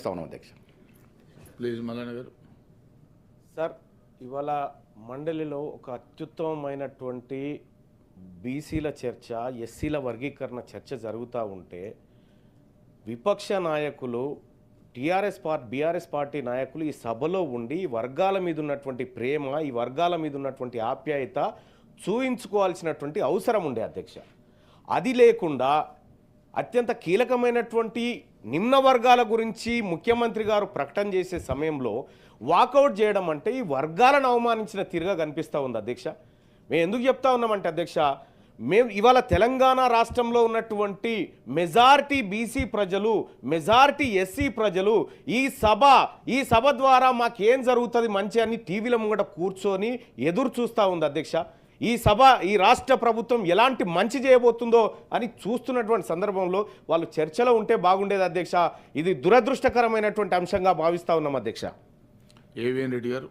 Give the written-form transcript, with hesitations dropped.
భావిస్తా ఉన్నాం అధ్యక్ష. ప్లీజ్ మల్లన్న గారు. సార్, ఇవాళ మండలిలో ఒక అత్యుత్తమమైనటువంటి బీసీల చర్చ, ఎస్సీల వర్గీకరణ చర్చ జరుగుతూ ఉంటే విపక్ష నాయకులు బీఆర్ఎస్ పార్టీ నాయకులు ఈ సభలో ఉండి ఈ వర్గాల మీద ఉన్నటువంటి ప్రేమ, ఈ వర్గాల మీద ఉన్నటువంటి ఆప్యాయత చూయించుకోవాల్సినటువంటి అవసరం ఉండే అధ్యక్ష. అది లేకుండా అత్యంత కీలకమైనటువంటి నిమ్న వర్గాల గురించి ముఖ్యమంత్రి గారు ప్రకటన చేసే సమయంలో వాకౌట్ చేయడం అంటే ఈ వర్గాలను అవమానించిన తీరుగా కనిపిస్తూ ఉంది అధ్యక్ష. మేము ఎందుకు చెప్తా ఉన్నామంటే అధ్యక్ష, మేము ఇవాళ తెలంగాణ రాష్ట్రంలో ఉన్నటువంటి మెజారిటీ బీసీ ప్రజలు, మెజారిటీ ఎస్సీ ప్రజలు ఈ సభ ద్వారా మాకేం జరుగుతుంది మంచి అని టీవీల ముంగట కూర్చొని ఎదురు చూస్తూ ఉంది అధ్యక్ష. ఈ రాష్ట్ర ప్రభుత్వం ఎలాంటి మంచి చేయబోతుందో అని చూస్తున్నటువంటి సందర్భంలో వాళ్ళు చర్చలో ఉంటే బాగుండేది అధ్యక్ష. ఇది దురదృష్టకరమైనటువంటి అంశంగా భావిస్తూ ఉన్నాం అధ్యక్ష. ఏవిఎన్ రెడ్డి గారు.